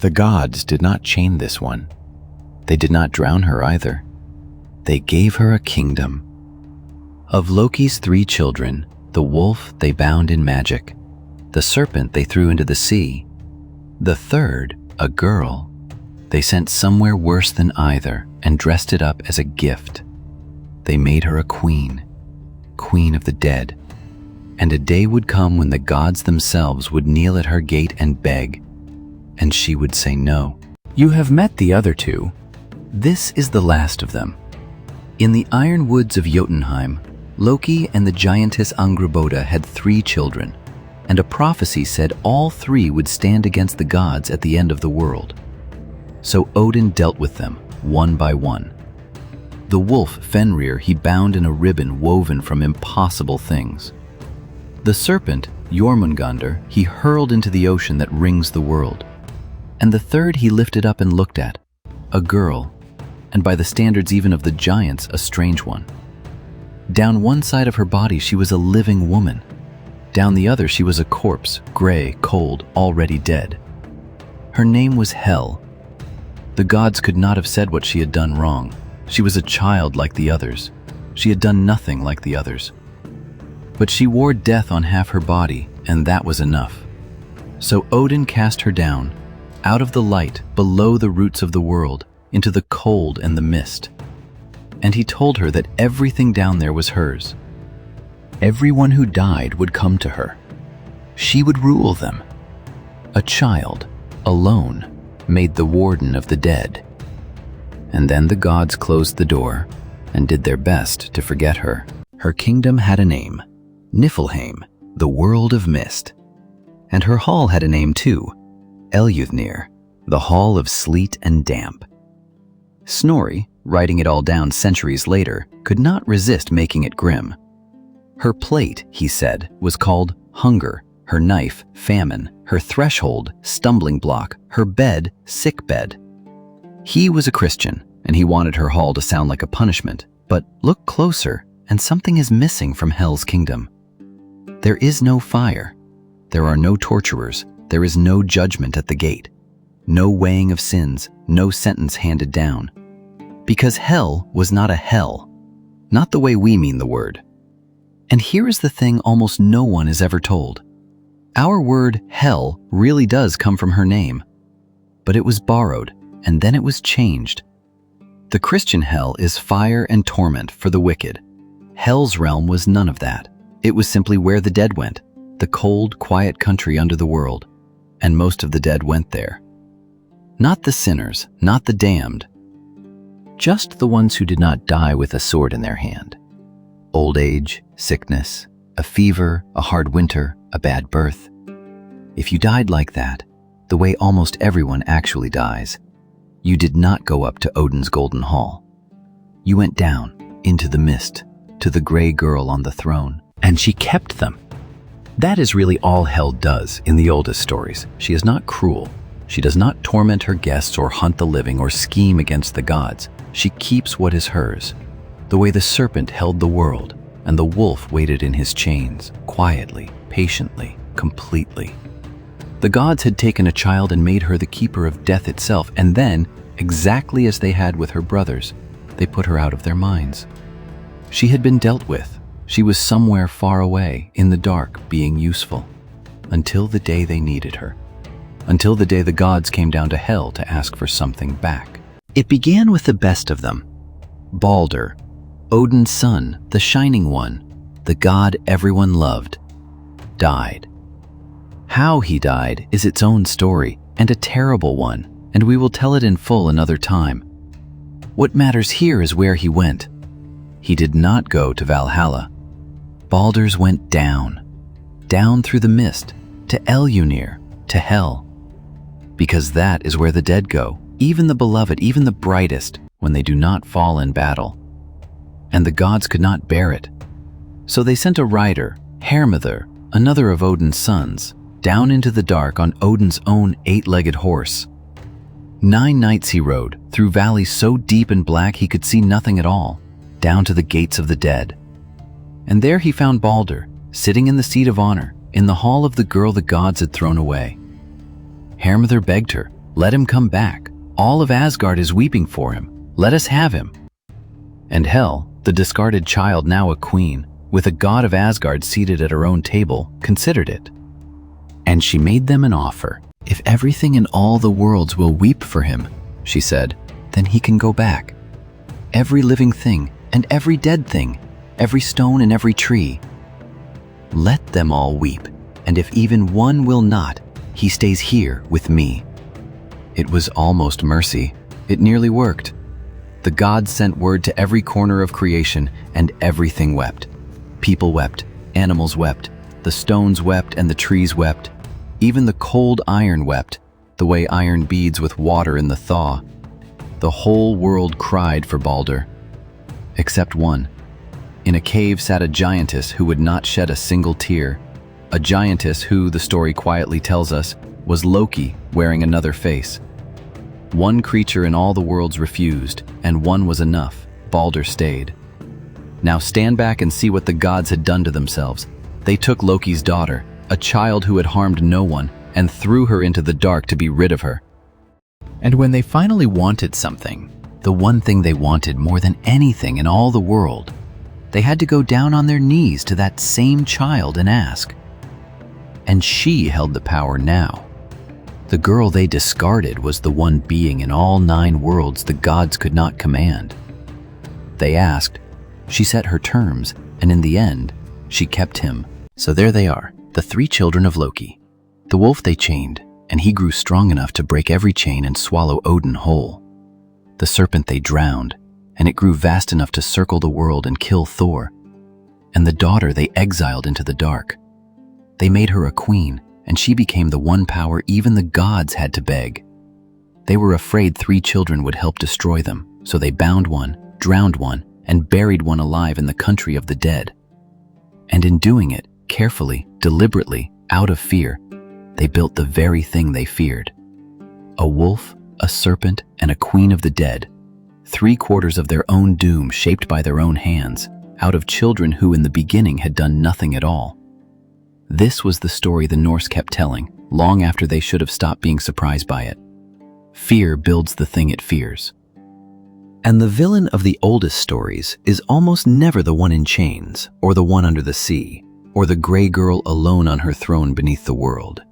The gods did not chain this one. They did not drown her either. They gave her a kingdom. Of Loki's 3 children, the wolf they bound in magic, the serpent they threw into the sea, the third, a girl, they sent somewhere worse than either and dressed it up as a gift. They made her a queen, queen of the dead. And a day would come when the gods themselves would kneel at her gate and beg, and she would say no. You have met the other 2. This is the last of them. In the iron woods of Jotunheim, Loki and the giantess Angrboda had 3 children, and a prophecy said all 3 would stand against the gods at the end of the world. So Odin dealt with them, one by one. The wolf Fenrir he bound in a ribbon woven from impossible things. The serpent, Jormungandr, he hurled into the ocean that rings the world. And the third he lifted up and looked at, a girl, and by the standards even of the giants, a strange one. Down one side of her body she was a living woman. Down the other she was a corpse, gray, cold, already dead. Her name was Hel. The gods could not have said what she had done wrong. She was a child like the others. She had done nothing like the others. But she wore death on half her body, and that was enough. So Odin cast her down, out of the light, below the roots of the world, into the cold and the mist. And he told her that everything down there was hers. Everyone who died would come to her. She would rule them. A child, alone, made the warden of the dead. And then the gods closed the door and did their best to forget her. Her kingdom had a name, Niflheim, the world of mist. And her hall had a name too, Eluthnir, the hall of sleet and damp. Snorri, writing it all down centuries later, could not resist making it grim. Her plate, he said, was called hunger, her knife, famine, her threshold, stumbling block, her bed, sick bed. He was a Christian, and he wanted her hall to sound like a punishment, but look closer, and something is missing from Hel's kingdom. There is no fire. There are no torturers. There is no judgment at the gate. No weighing of sins, no sentence handed down. Because Hel was not a hell, not the way we mean the word. And here is the thing almost no one is ever told. Our word hell really does come from her name, but it was borrowed and then it was changed. The Christian hell is fire and torment for the wicked. Hel's realm was none of that. It was simply where the dead went, the cold, quiet country under the world, and most of the dead went there. Not the sinners, not the damned, just the ones who did not die with a sword in their hand. Old age, sickness, a fever, a hard winter, a bad birth. If you died like that, the way almost everyone actually dies, you did not go up to Odin's golden hall. You went down into the mist to the gray girl on the throne, and she kept them. That is really all Hel does in the oldest stories. She is not cruel. She does not torment her guests or hunt the living or scheme against the gods. She keeps what is hers, the way the serpent held the world and the wolf waited in his chains, quietly, patiently, completely. The gods had taken a child and made her the keeper of death itself, and then, exactly as they had with her brothers, they put her out of their minds. She had been dealt with. She was somewhere far away, in the dark, being useful, until the day they needed her. Until the day the gods came down to Hel to ask for something back. It began with the best of them. Baldur, Odin's son, the Shining One, the god everyone loved, died. How he died is its own story, and a terrible one, and we will tell it in full another time. What matters here is where he went. He did not go to Valhalla. Baldur's went down, down through the mist, to Elunir, to Hel. Because that is where the dead go, even the beloved, even the brightest, when they do not fall in battle. And the gods could not bear it. So they sent a rider, Hermithr, another of Odin's sons, down into the dark on Odin's own 8-legged horse. 9 nights he rode, through valleys so deep and black he could see nothing at all, down to the gates of the dead. And there he found Baldur, sitting in the seat of honor, in the hall of the girl the gods had thrown away. Hermithr begged her, Let him come back. All of Asgard is weeping for him. Let us have him." And Hel, the discarded child now a queen, with a god of Asgard seated at her own table, considered it. And she made them an offer. "If everything in all the worlds will weep for him," she said, "then he can go back. Every living thing and every dead thing, every stone and every tree. Let them all weep, and if even one will not, he stays here with me." It was almost mercy. It nearly worked. The gods sent word to every corner of creation, and everything wept. People wept, animals wept, the stones wept, and the trees wept. Even the cold iron wept, the way iron beads with water in the thaw. The whole world cried for Balder. Except one. In a cave sat a giantess who would not shed a single tear. A giantess who, the story quietly tells us, was Loki wearing another face. One creature in all the worlds refused, and one was enough. Balder stayed. Now stand back and see what the gods had done to themselves. They took Loki's daughter, a child who had harmed no one, and threw her into the dark to be rid of her. And when they finally wanted something, the one thing they wanted more than anything in all the world, they had to go down on their knees to that same child and ask. And she held the power now. The girl they discarded was the one being in all 9 worlds the gods could not command. They asked, she set her terms, and in the end, she kept him. So there they are, the 3 children of Loki. The wolf they chained, and he grew strong enough to break every chain and swallow Odin whole. The serpent they drowned, and it grew vast enough to circle the world and kill Thor. And the daughter they exiled into the dark. They made her a queen, and she became the one power even the gods had to beg. They were afraid 3 children would help destroy them, so they bound one, drowned one, and buried one alive in the country of the dead. And in doing it, carefully, deliberately, out of fear, they built the very thing they feared. A wolf, a serpent, and a queen of the dead. 3/4 of their own doom shaped by their own hands, out of children who in the beginning had done nothing at all. This was the story the Norse kept telling, long after they should have stopped being surprised by it. Fear builds the thing it fears. And the villain of the oldest stories is almost never the one in chains, or the one under the sea, or the gray girl alone on her throne beneath the world.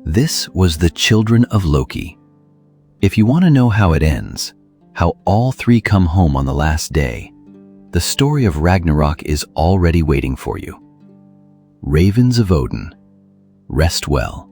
This was the Children of Loki. If you want to know how it ends, how all 3 come home on the last day, the story of Ragnarok is already waiting for you. Ravens of Odin, rest well.